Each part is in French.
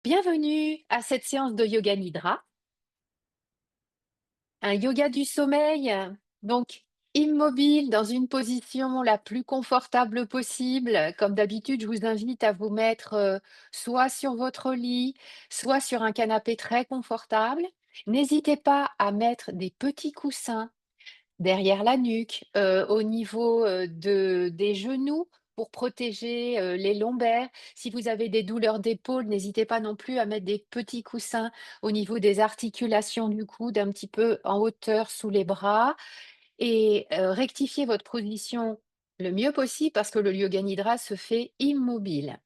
Bienvenue à cette séance de yoga nidra, un yoga du sommeil, donc immobile dans une position la plus confortable possible. Comme d'habitude, je vous invite à vous mettre soit sur votre lit, soit sur un canapé très confortable. N'hésitez pas à mettre des petits coussins derrière la nuque, au niveau, des genoux pour protéger, les lombaires. Si vous avez des douleurs d'épaule, n'hésitez pas non plus à mettre des petits coussins au niveau des articulations du coude, un petit peu en hauteur sous les bras et rectifiez votre position le mieux possible parce que le yoga nidra se fait immobile.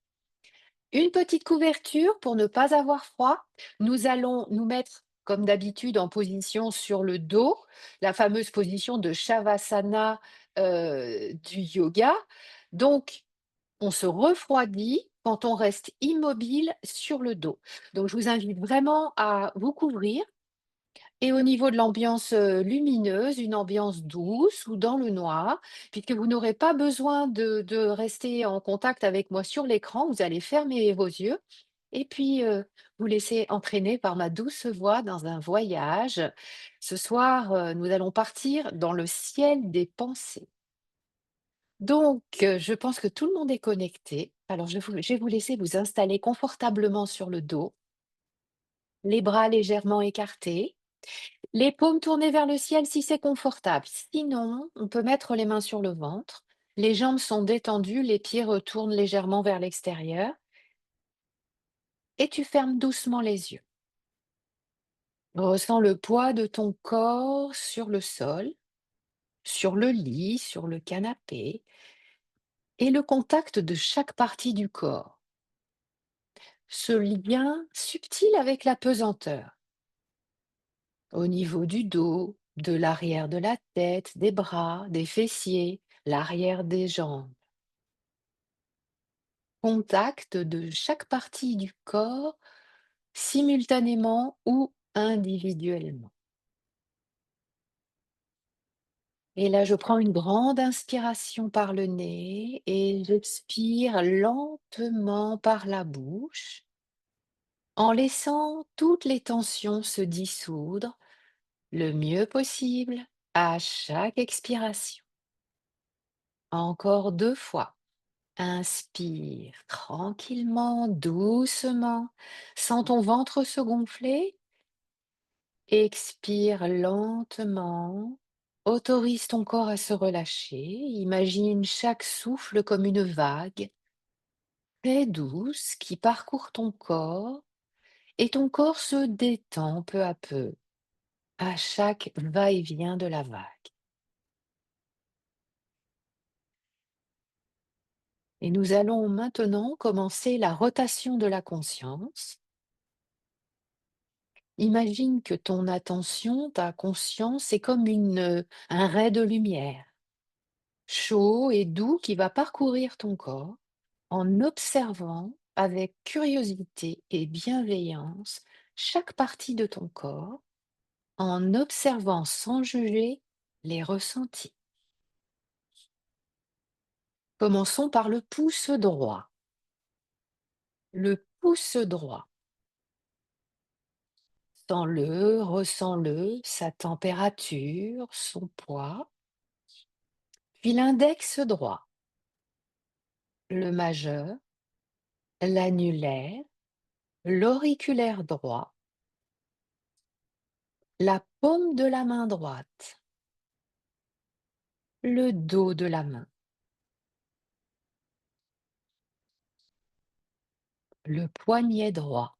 Une petite couverture pour ne pas avoir froid. Nous allons nous mettre, comme d'habitude, en position sur le dos, la fameuse position de Shavasana du yoga. Donc, on se refroidit quand on reste immobile sur le dos. Donc, je vous invite vraiment à vous couvrir et au niveau de l'ambiance, lumineuse, une ambiance douce ou dans le noir, puisque vous n'aurez pas besoin de rester en contact avec moi sur l'écran, vous allez fermer vos yeux et puis, vous laisser entraîner par ma douce voix dans un voyage. Ce soir, nous allons partir dans le ciel des pensées. Donc, je pense que tout le monde est connecté. Alors je vais vous laisser vous installer confortablement sur le dos, les bras légèrement écartés. Les paumes tournées vers le ciel si c'est confortable. Sinon, on peut mettre les mains sur le ventre. Les jambes sont détendues, les pieds retournent légèrement vers l'extérieur et tu fermes doucement les yeux. Ressens le poids de ton corps sur le sol, sur le lit, sur le canapé et le contact de chaque partie du corps. Ce lien subtil avec la pesanteur au niveau du dos, de l'arrière de la tête, des bras, des fessiers, l'arrière des jambes. Contact de chaque partie du corps simultanément ou individuellement. Et là, je prends une grande inspiration par le nez et j'expire lentement par la bouche en laissant toutes les tensions se dissoudre le mieux possible à chaque expiration. Encore 2 fois. Inspire tranquillement, doucement, sens ton ventre se gonfler. Expire lentement. Autorise ton corps à se relâcher. Imagine chaque souffle comme une vague très douce qui parcourt ton corps et ton corps se détend peu à peu à chaque va-et-vient de la vague. Et nous allons maintenant commencer la rotation de la conscience. Imagine que ton attention, ta conscience est comme un ray de lumière, chaud et doux qui va parcourir ton corps en observant avec curiosité et bienveillance chaque partie de ton corps, en observant sans juger les ressentis. Commençons par le pouce droit. Le pouce droit, sens-le, ressens-le, sa température, son poids. Puis l'index droit, le majeur, l'annulaire, l'auriculaire droit, la paume de la main droite, le dos de la main, le poignet droit.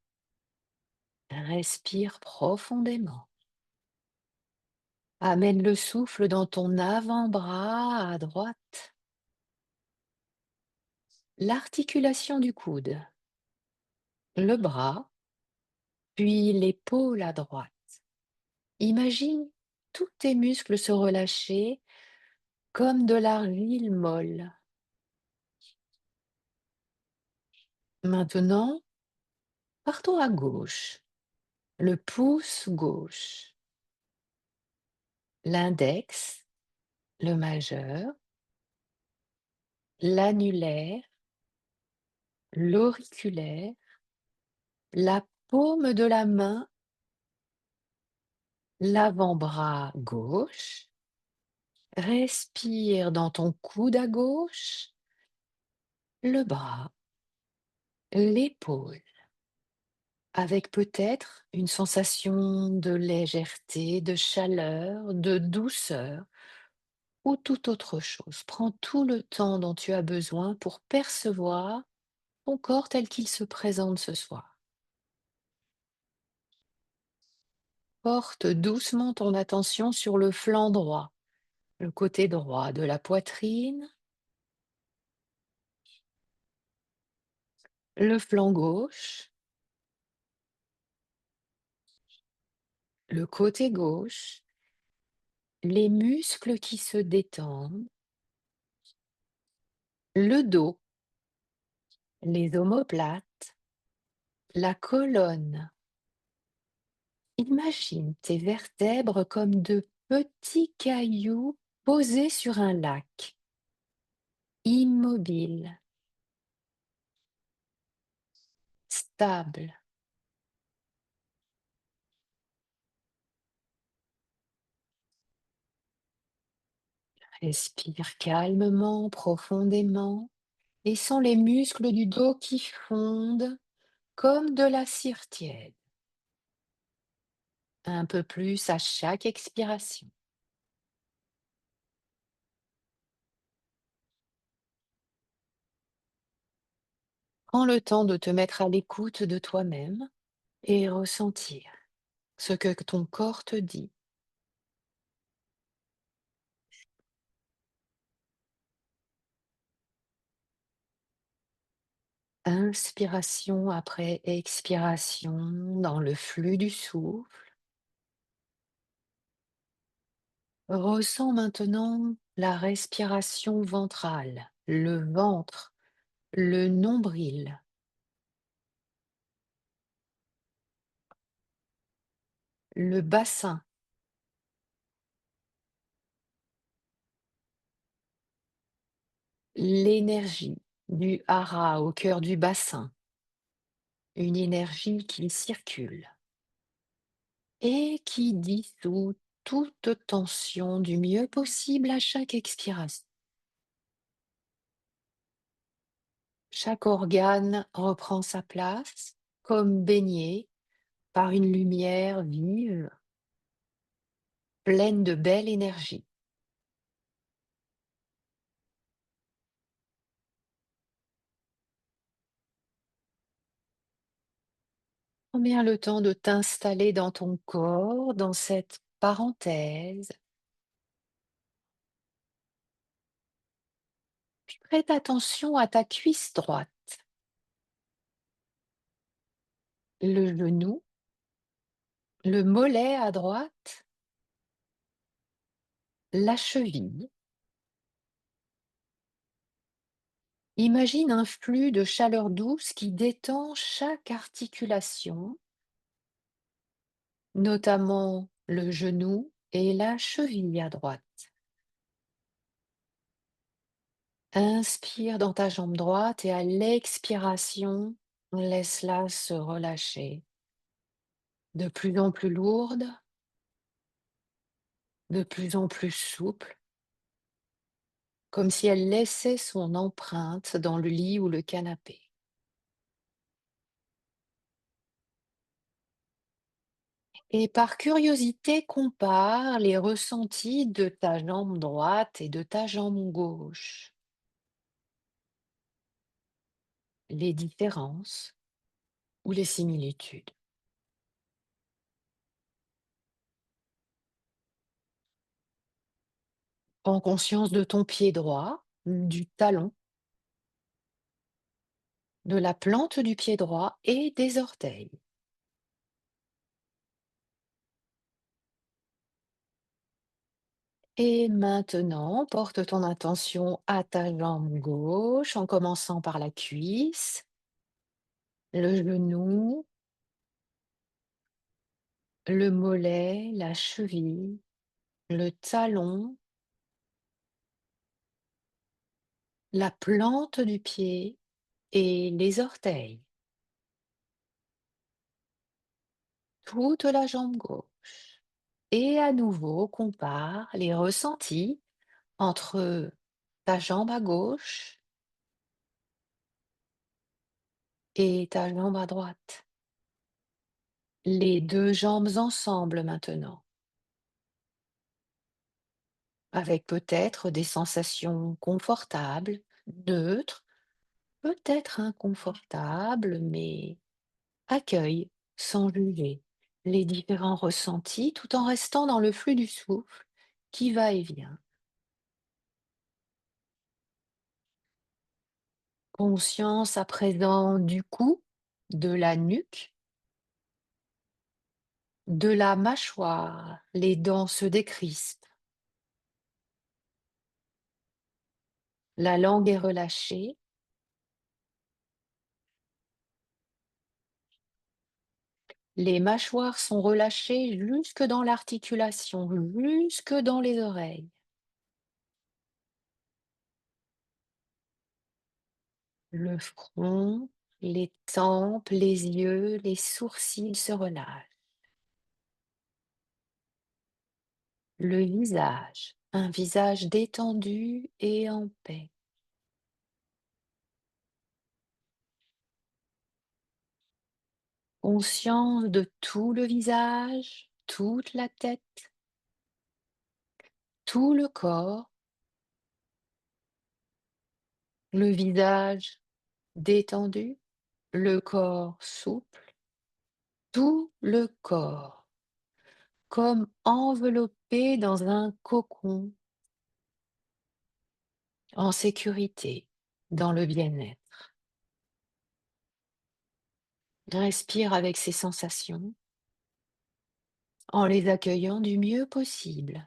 Respire profondément. Amène le souffle dans ton avant-bras à droite, l'articulation du coude, le bras, puis l'épaule à droite. Imagine tous tes muscles se relâcher comme de l'argile molle. Maintenant, partons à gauche, le pouce gauche, l'index, le majeur, l'annulaire, l'auriculaire, la paume de la main, l'avant-bras gauche. Respire dans ton coude à gauche, le bras, l'épaule, avec peut-être une sensation de légèreté, de chaleur, de douceur ou toute autre chose. Prends tout le temps dont tu as besoin pour percevoir ton corps tel qu'il se présente ce soir. Porte doucement ton attention sur le flanc droit, le côté droit de la poitrine, le flanc gauche, le côté gauche, les muscles qui se détendent, le dos, les omoplates, la colonne. Imagine tes vertèbres comme de petits cailloux posés sur un lac, immobile, stable. Respire calmement, profondément, et sens les muscles du dos qui fondent comme de la cire tiède, un peu plus à chaque expiration. Prends le temps de te mettre à l'écoute de toi-même et ressentir ce que ton corps te dit. Inspiration après expiration dans le flux du souffle. Ressens maintenant la respiration ventrale, le ventre, le nombril, le bassin, l'énergie du hara au cœur du bassin, une énergie qui circule et qui dissout toute tension du mieux possible à chaque expiration. Chaque organe reprend sa place, comme baigné par une lumière vive, pleine de belle énergie. Prends bien le temps de t'installer dans ton corps, dans cette parenthèse. Puis prête attention à ta cuisse droite, le genou, le mollet à droite, la cheville. Imagine un flux de chaleur douce qui détend chaque articulation, notamment le genou et la cheville à droite. Inspire dans ta jambe droite et à l'expiration, laisse-la se relâcher. De plus en plus lourde, de plus en plus souple, comme si elle laissait son empreinte dans le lit ou le canapé. Et par curiosité, compare les ressentis de ta jambe droite et de ta jambe gauche, les différences ou les similitudes. Prends conscience de ton pied droit, du talon, de la plante du pied droit et des orteils. Et maintenant, porte ton attention à ta jambe gauche en commençant par la cuisse, le genou, le mollet, la cheville, le talon, la plante du pied et les orteils. toute la jambe gauche. Et à nouveau, compare les ressentis entre ta jambe à gauche et ta jambe à droite. Les 2 jambes ensemble maintenant, avec peut-être des sensations confortables, neutres, peut-être inconfortables, mais accueille sans juger les différents ressentis tout en restant dans le flux du souffle qui va et vient. Conscience à présent du cou, de la nuque, de la mâchoire, les dents se décrispent, la langue est relâchée, les mâchoires sont relâchées jusque dans l'articulation, jusque dans les oreilles. Le front, les tempes, les yeux, les sourcils se relâchent. Le visage, un visage détendu et en paix. Conscience de tout le visage, toute la tête, tout le corps, le visage détendu, le corps souple, tout le corps, comme enveloppé dans un cocon, en sécurité, dans le bien-être. Respire avec ces sensations, en les accueillant du mieux possible.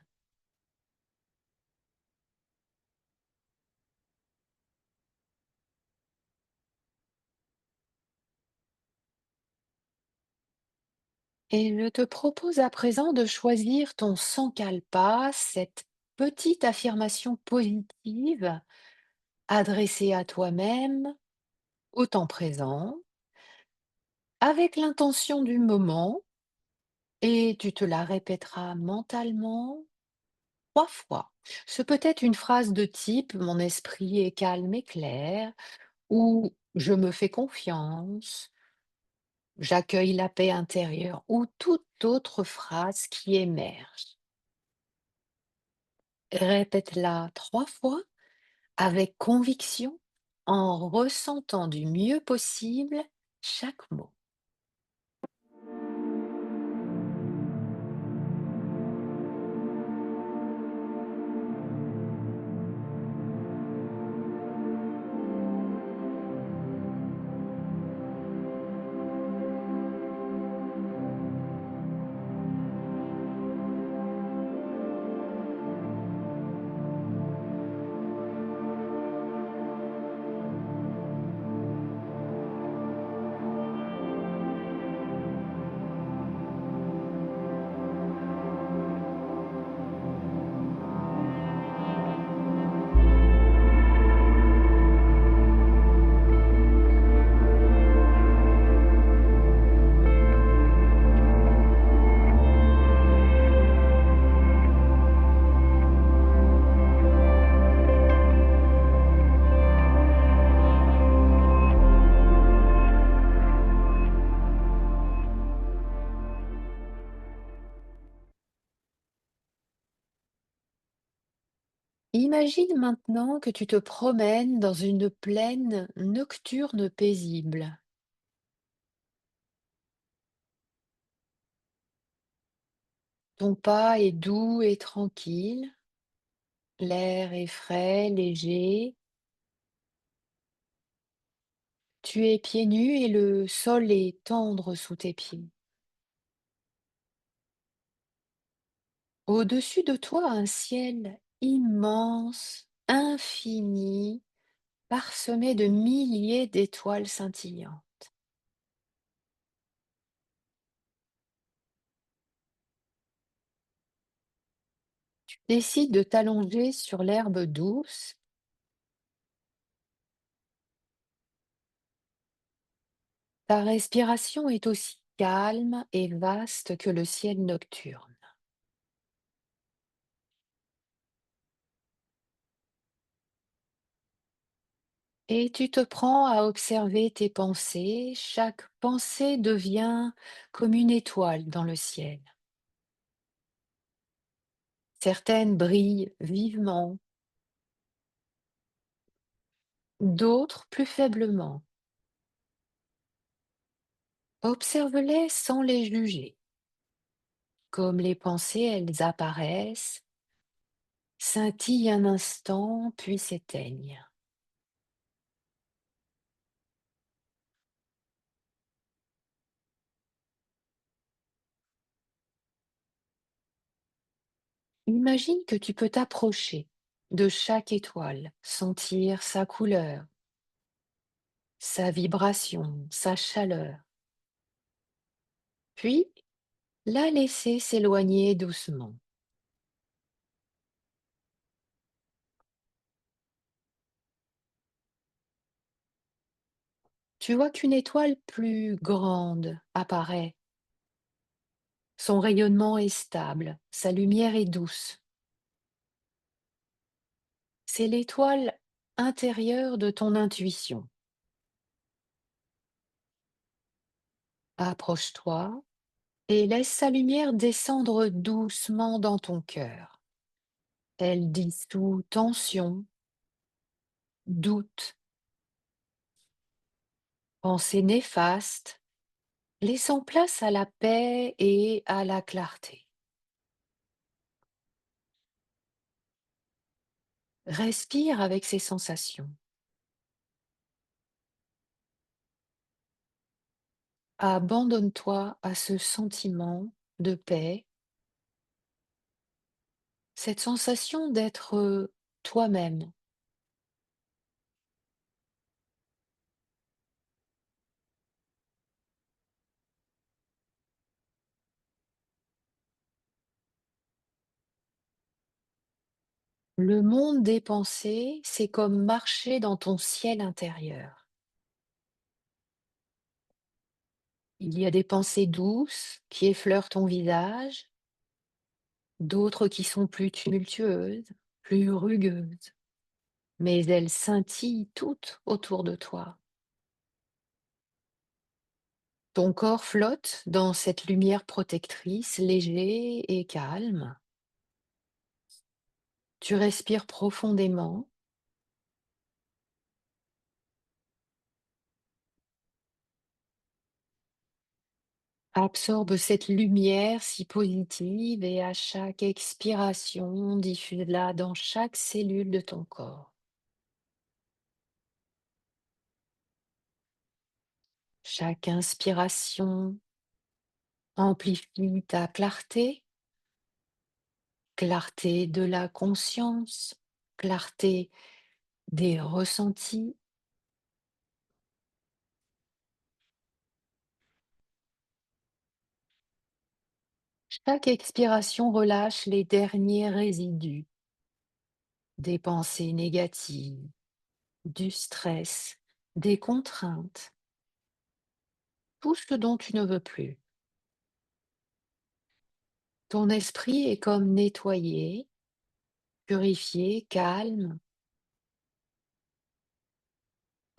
Et je te propose à présent de choisir ton sankalpa, cette petite affirmation positive adressée à toi-même, au temps présent, avec l'intention du moment, et tu te la répéteras mentalement 3 fois. Ce peut être une phrase de type «Mon esprit est calme et clair» ou «Je me fais confiance», «J'accueille la paix intérieure» ou toute autre phrase qui émerge. Répète-la 3 fois avec conviction, en ressentant du mieux possible chaque mot. Imagine maintenant que tu te promènes dans une plaine nocturne paisible. Ton pas est doux et tranquille, l'air est frais, léger, tu es pieds nus et le sol est tendre sous tes pieds. Au-dessus de toi, un ciel immense, infini, parsemé de milliers d'étoiles scintillantes. Décide de t'allonger sur l'herbe douce. Ta respiration est aussi calme et vaste que le ciel nocturne. Et tu te prends à observer tes pensées. Chaque pensée devient comme une étoile dans le ciel. Certaines brillent vivement, d'autres plus faiblement. Observe-les sans les juger. Comme les pensées, elles apparaissent, scintillent un instant, puis s'éteignent. Imagine que tu peux t'approcher de chaque étoile, sentir sa couleur, sa vibration, sa chaleur, puis la laisser s'éloigner doucement. Tu vois qu'une étoile plus grande apparaît. Son rayonnement est stable, sa lumière est douce. C'est l'étoile intérieure de ton intuition. Approche-toi et laisse sa lumière descendre doucement dans ton cœur. Elle dissout tension, doute, pensée néfaste, laissant place à la paix et à la clarté. Respire avec ces sensations. Abandonne-toi à ce sentiment de paix, cette sensation d'être toi-même. Le monde des pensées, c'est comme marcher dans ton ciel intérieur. Il y a des pensées douces qui effleurent ton visage, d'autres qui sont plus tumultueuses, plus rugueuses, mais elles scintillent toutes autour de toi. Ton corps flotte dans cette lumière protectrice, léger et calme. Tu respires profondément. Absorbe cette lumière si positive et à chaque expiration, diffuse-la dans chaque cellule de ton corps. Chaque inspiration amplifie ta clarté, clarté de la conscience, clarté des ressentis. Chaque expiration relâche les derniers résidus des pensées négatives, du stress, des contraintes, tout ce dont tu ne veux plus. Ton esprit est comme nettoyé, purifié, calme.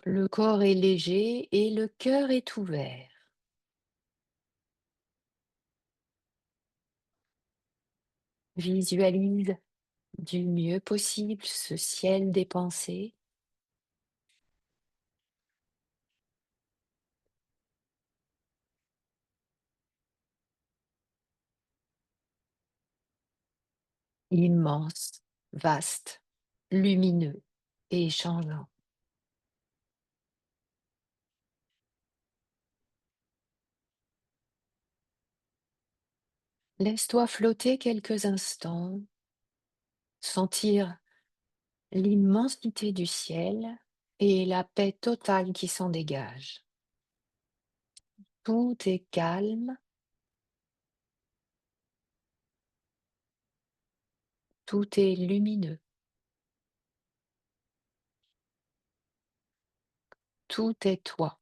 Le corps est léger et le cœur est ouvert. Visualise du mieux possible ce ciel des pensées. Immense, vaste, lumineux et changeant. Laisse-toi flotter quelques instants, sentir l'immensité du ciel et la paix totale qui s'en dégage. Tout est calme, tout est lumineux, tout est toi.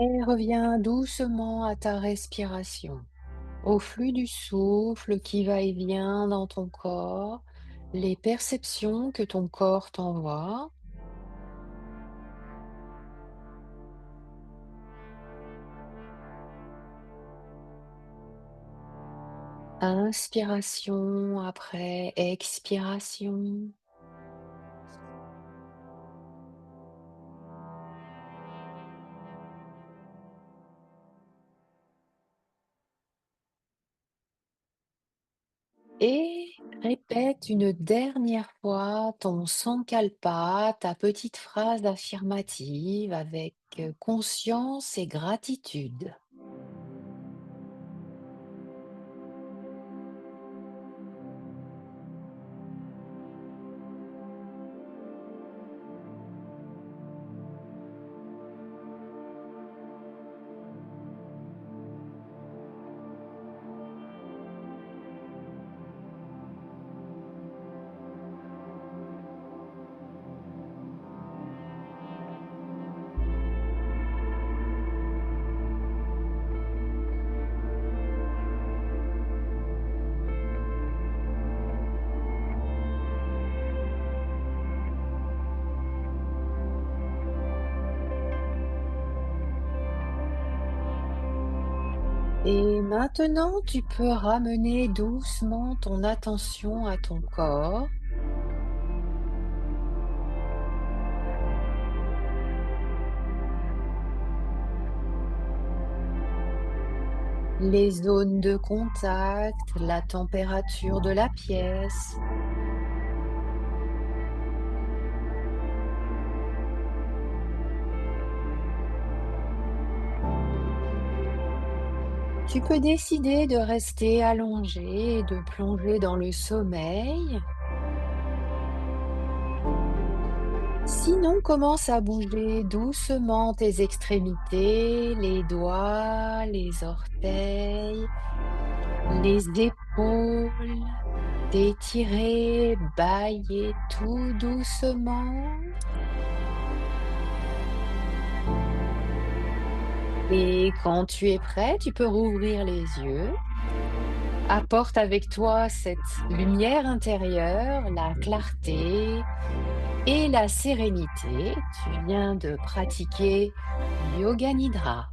Et reviens doucement à ta respiration, au flux du souffle qui va et vient dans ton corps, les perceptions que ton corps t'envoie. Inspiration après expiration. Et répète une dernière fois ton sankalpa, ta petite phrase affirmative avec conscience et gratitude. Et maintenant, tu peux ramener doucement ton attention à ton corps, les zones de contact, la température de la pièce. Tu peux décider de rester allongé et de plonger dans le sommeil. Sinon, commence à bouger doucement tes extrémités, les doigts, les orteils, les épaules. T'étirer, bâiller tout doucement. Et quand tu es prêt, tu peux rouvrir les yeux. Apporte avec toi cette lumière intérieure, la clarté et la sérénité. Tu viens de pratiquer Yoga Nidra.